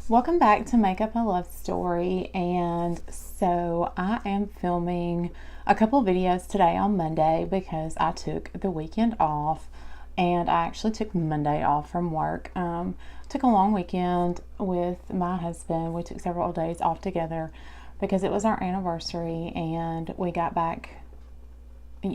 Welcome back to Makeup a Love Story. And so I am filming a couple videos today on Monday because I took the weekend off, and I actually took Monday off from work. Took a long weekend with my husband. We took several days off together because it was our anniversary, and we got back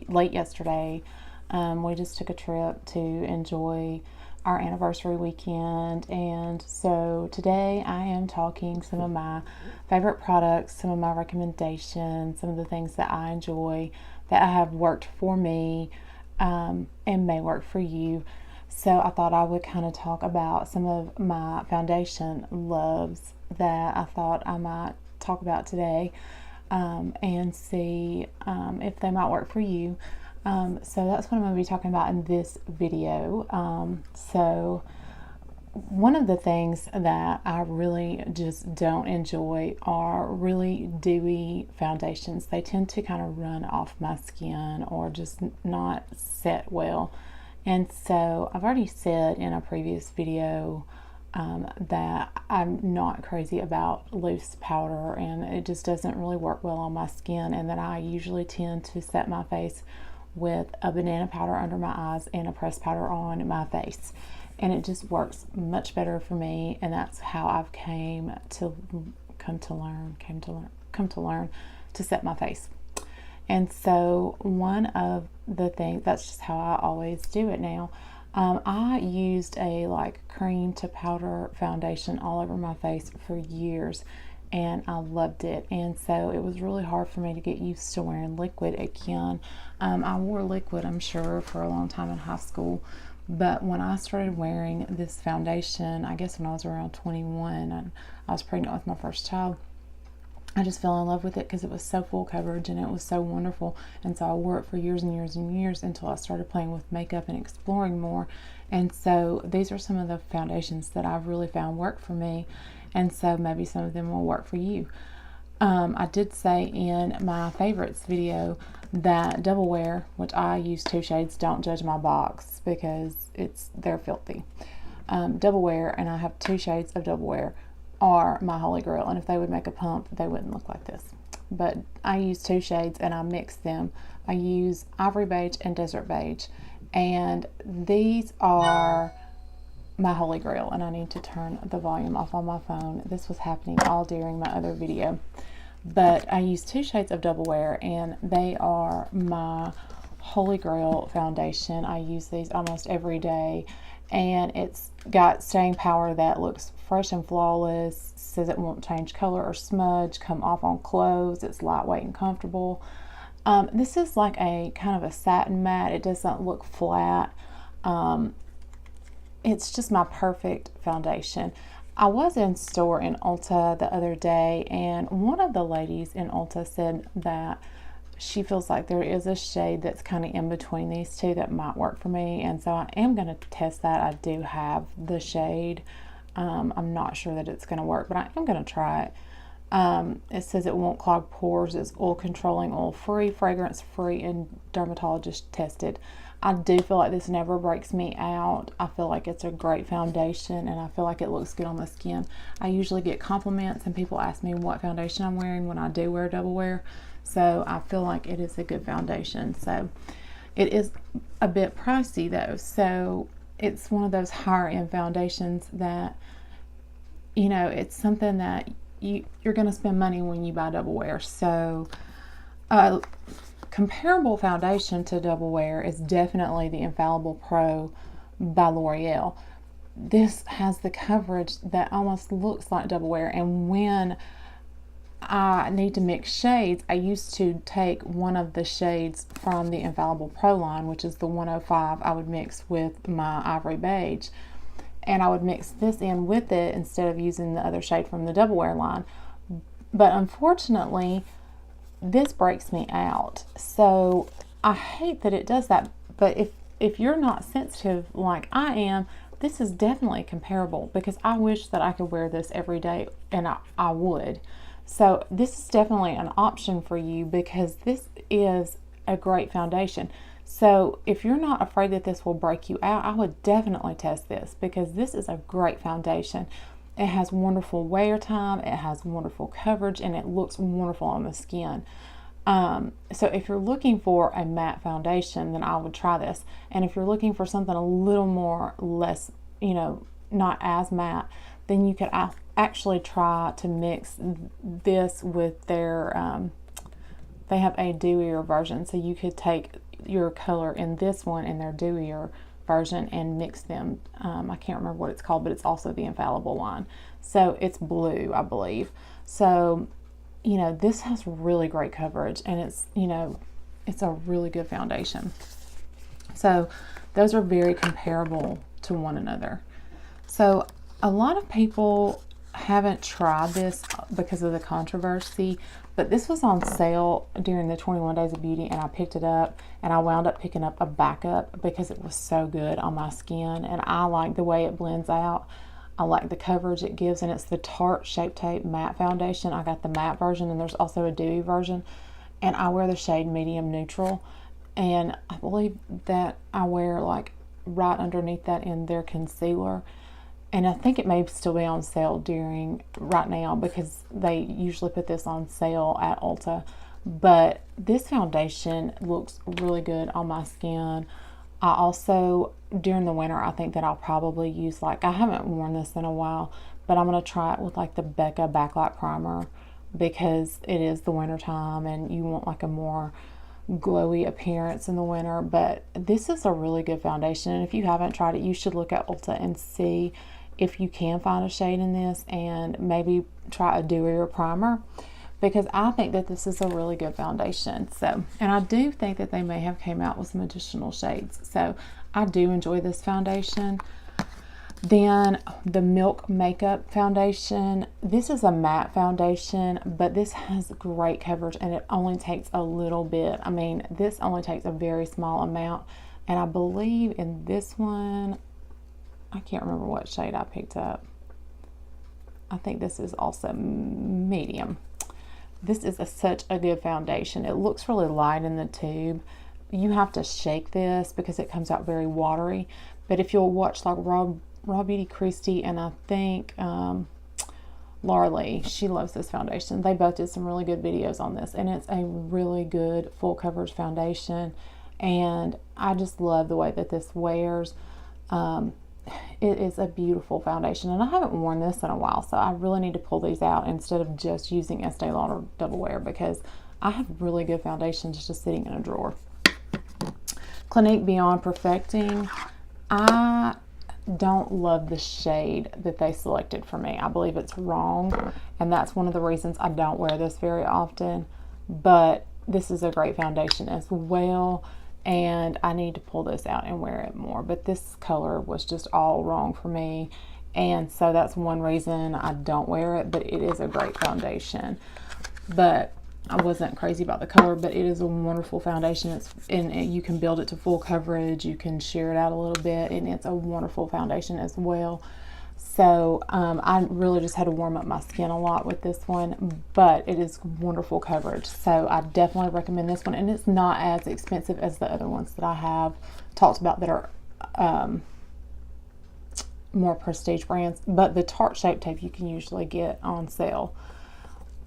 late yesterday. We just took a trip to enjoy our anniversary weekend, and so today I am talking some of my favorite products, some of my recommendations, some of the things that I enjoy that have worked for me and may work for you. So I thought I would kind of talk about some of my foundation loves that I thought I might talk about today, and see if they might work for you. So that's what I'm going to be talking about in this video. So one of the things that I really just don't enjoy are really dewy foundations. They tend to kind of run off my skin or just not set well. And so I've already said in a previous video that I'm not crazy about loose powder, and it just doesn't really work well on my skin, and that I usually tend to set my face with a banana powder under my eyes and a pressed powder on my face, and it just works much better for me. And that's how I've come to learn to set my face. And so one of the things, that's just how I always do it now. I used a cream to powder foundation all over my face for years, and I loved it. And so it was really hard for me to get used to wearing liquid again. I wore liquid, I'm sure, for a long time in high school, but when I started wearing this foundation, I guess when I was around 21 and I was pregnant with my first child, I just fell in love with it because it was so full coverage and it was so wonderful. And so I wore it for years and years and years until I started playing with makeup and exploring more. And so these are some of the foundations that I've really found work for me. And so maybe some of them will work for you. I did say in my favorites video that Double Wear, which I use 2 shades, don't judge my box because they're filthy. Double Wear, and I have 2 shades of Double Wear, are my holy grail, and if they would make a pump, they wouldn't look like this. But I use 2 shades and I mix them. I use Ivory Beige and Desert Beige, and these are my holy grail. And I need to turn the volume off on my phone. This was happening all during my other video. But I use 2 shades of Double Wear, and they are my holy grail foundation. I use these almost every day, and it's got staying power that looks fresh and flawless, says it won't change color or smudge, come off on clothes, it's lightweight and comfortable. This is like a kind of a satin matte. It doesn't look flat. It's just my perfect foundation. I was in store in Ulta the other day, and one of the ladies in Ulta said that she feels like there is a shade that's kind of in between these two that might work for me. And so I am going to test that. I do have the shade. I'm not sure that it's going to work, but I am going to try it. It says it won't clog pores, it's oil controlling, oil free, fragrance free, and dermatologist tested. I do feel like this never breaks me out. I feel like it's a great foundation, and I feel like it looks good on the skin. I usually get compliments and people ask me what foundation I'm wearing when I do wear Double Wear. So I feel like it is a good foundation. So it is a bit pricey though. So it's one of those higher end foundations that, you know, it's something that you're going to spend money when you buy Double Wear. So comparable foundation to Double Wear is definitely the Infallible Pro by L'Oreal. This has the coverage that almost looks like Double Wear, and when I need to mix shades, I used to take one of the shades from the Infallible Pro line, which is the 105. I would mix with my Ivory Beige, and I would mix this in with it instead of using the other shade from the Double Wear line. But unfortunately, this breaks me out. So I hate that it does that. But if you're not sensitive like I am, this is definitely comparable, because I wish that I could wear this every day, and I would. So this is definitely an option for you, because this is a great foundation. So if you're not afraid that this will break you out, I would definitely test this, because this is a great foundation. It has wonderful wear time, it has wonderful coverage, and it looks wonderful on the skin. So if you're looking for a matte foundation, then I would try this. And if you're looking for something a little more less, you know, not as matte, then you could actually try to mix this with their, they have a dewier version. So you could take your color in this one and their dewier version and mix them. I can't remember what it's called, but it's also the Infallible line. So it's blue, I believe. So, you know, this has really great coverage, and it's, you know, it's a really good foundation. So those are very comparable to one another. So a lot of people haven't tried this because of the controversy, but this was on sale during the 21 Days of Beauty, and I picked it up, and I wound up picking up a backup because it was so good on my skin, and I like the way it blends out. I like the coverage it gives, and it's the Tarte Shape Tape Matte Foundation. I got the matte version, and there's also a dewy version, and I wear the shade Medium Neutral, and I believe that I wear like right underneath that in their concealer. And I think it may still be on sale right now because they usually put this on sale at Ulta. But this foundation looks really good on my skin. I also, during the winter, I think that I'll probably use, like, I haven't worn this in a while, but I'm going to try it with like the Becca Backlight Primer because it is the winter time and you want like a more glowy appearance in the winter. But this is a really good foundation, and if you haven't tried it, you should look at Ulta and see if you can find a shade in this and maybe try a dewier primer, because I think that this is a really good foundation. So, and I do think that they may have came out with some additional shades. So I do enjoy this foundation. Then the Milk Makeup Foundation. This is a matte foundation, but this has great coverage, and it only takes a little bit. I mean, this only takes a very small amount, and I believe in this one, I can't remember what shade I picked up. I think this is also medium. This is such a good foundation. It looks really light in the tube. You have to shake this because it comes out very watery. But if you'll watch like Raw Beauty Christie, and I think Laura Lee, she loves this foundation. They both did some really good videos on this, and it's a really good full coverage foundation. And I just love the way that this wears. It is a beautiful foundation, and I haven't worn this in a while, so I really need to pull these out instead of just using Estée Lauder Double Wear, because I have really good foundations just sitting in a drawer. Clinique Beyond Perfecting. I don't love the shade that they selected for me. I believe it's wrong, and that's one of the reasons I don't wear this very often, but this is a great foundation as well. And I need to pull this out and wear it more, but this color was just all wrong for me, and so that's one reason I don't wear it. But it is a great foundation. But I wasn't crazy about the color, but it is a wonderful foundation. And you can build it to full coverage, you can sheer it out a little bit, and it's a wonderful foundation as well. So I really just had to warm up my skin a lot with this one, but it is wonderful coverage. So I definitely recommend this one, and it's not as expensive as the other ones that I have talked about that are more prestige brands. But the Tarte Shape Tape you can usually get on sale.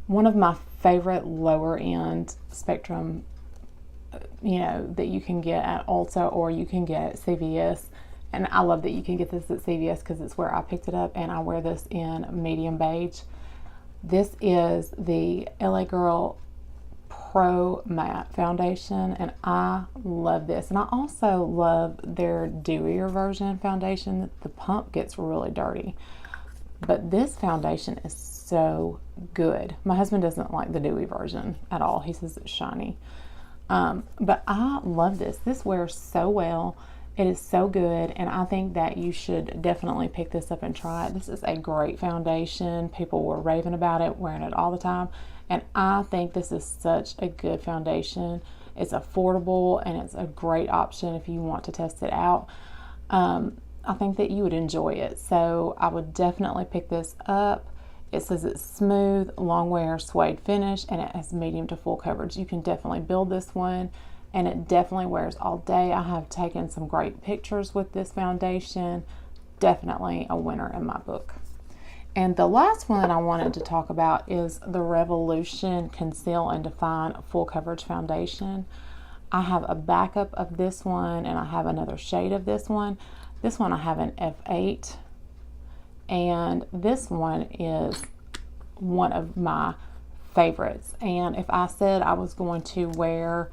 One of my favorite lower end spectrum, you know, that you can get at Ulta or you can get at CVS. And I love that you can get this at CVS because it's where I picked it up, and I wear this in medium beige. This is the LA Girl Pro Matte Foundation, and I love this. And I also love their dewier version foundation. The pump gets really dirty, but this foundation is so good. My husband doesn't like the dewy version at all. He says it's shiny. But I love this. This wears so well. It is so good, and I think that you should definitely pick this up and try it. This is a great foundation. People were raving about it, wearing it all the time, and I think this is such a good foundation. It's affordable, and it's a great option if you want to test it out. I think that you would enjoy it, so I would definitely pick this up. It says it's smooth, long wear, suede finish, and it has medium to full coverage. You can definitely build this one, and it definitely wears all day. I have taken some great pictures with this foundation. Definitely a winner in my book. And the last one that I wanted to talk about is the Revolution Conceal and Define Full Coverage Foundation. I have a backup of this one, and I have another shade of this one. This one I have an F8, and this one is one of my favorites. And if I said I was going to wear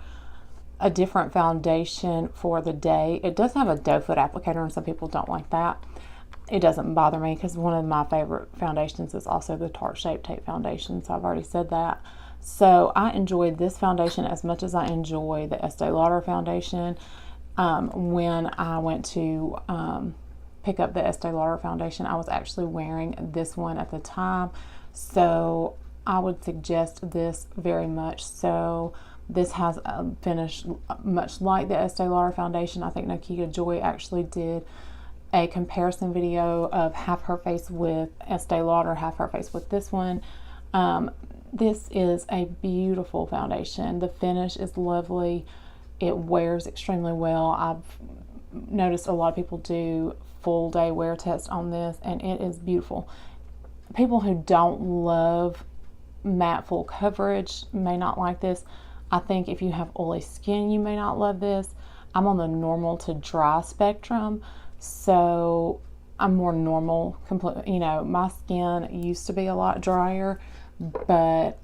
a different foundation for the day, it does have a doe foot applicator, and some people don't like that. It doesn't bother me because one of my favorite foundations is also the Tarte Shape Tape foundation, so I've already said that. So I enjoyed this foundation as much as I enjoy the Estee Lauder foundation. When I went to pick up the Estee Lauder foundation, I was actually wearing this one at the time, so I would suggest this very much. So this has a finish much like the Estee Lauder foundation. I think Nikita Joy actually did a comparison video of half her face with Estee Lauder, half her face with this one. This is a beautiful foundation. The finish is lovely. It wears extremely well. I've noticed a lot of people do full day wear test on this, and it is beautiful. People who don't love matte full coverage may not like this. I think if you have oily skin, you may not love this. I'm on the normal to dry spectrum, so I'm more normal completely. You know, my skin used to be a lot drier, but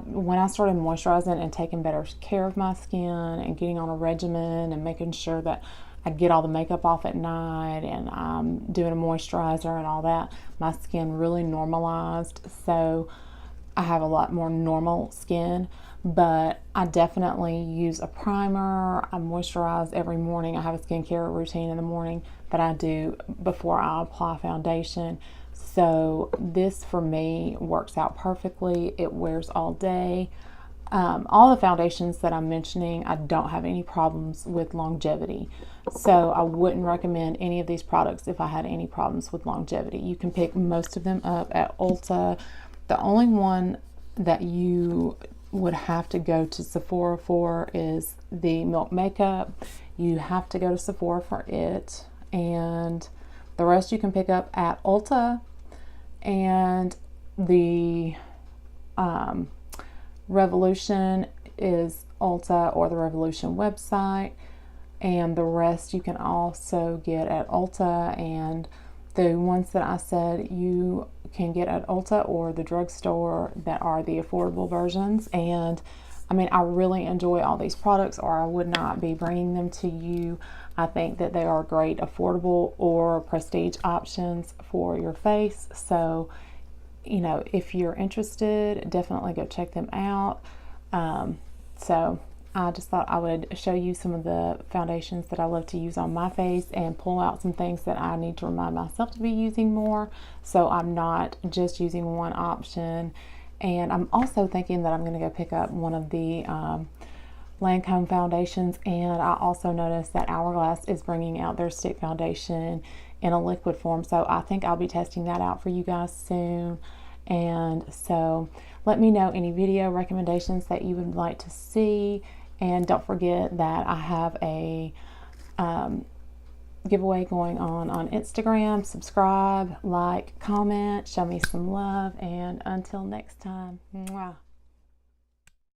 when I started moisturizing and taking better care of my skin and getting on a regimen and making sure that I get all the makeup off at night and I'm doing a moisturizer and all that, my skin really normalized. So I have a lot more normal skin, but I definitely use a primer. I moisturize every morning. I have a skincare routine in the morning that I do before I apply foundation. So this for me works out perfectly. It wears all day. All the foundations that I'm mentioning, I don't have any problems with longevity. So I wouldn't recommend any of these products if I had any problems with longevity. You can pick most of them up at Ulta. The only one that you would have to go to Sephora for is the Milk Makeup. You have to go to Sephora for it, and the rest you can pick up at Ulta. And the Revolution is Ulta or the Revolution website, and the rest you can also get at Ulta. And the ones that I said you can get at Ulta or the drugstore that are the affordable versions. And I mean, I really enjoy all these products, or I would not be bringing them to you. I think that they are great affordable or prestige options for your face. So, you know, if you're interested, definitely go check them out. So I just thought I would show you some of the foundations that I love to use on my face and pull out some things that I need to remind myself to be using more, so I'm not just using one option. And I'm also thinking that I'm going to go pick up one of the Lancome foundations. And I also noticed that Hourglass is bringing out their stick foundation in a liquid form, so I think I'll be testing that out for you guys soon. And so let me know any video recommendations that you would like to see. And don't forget that I have a giveaway going on Instagram. Subscribe, like, comment, show me some love, and until next time, mwah.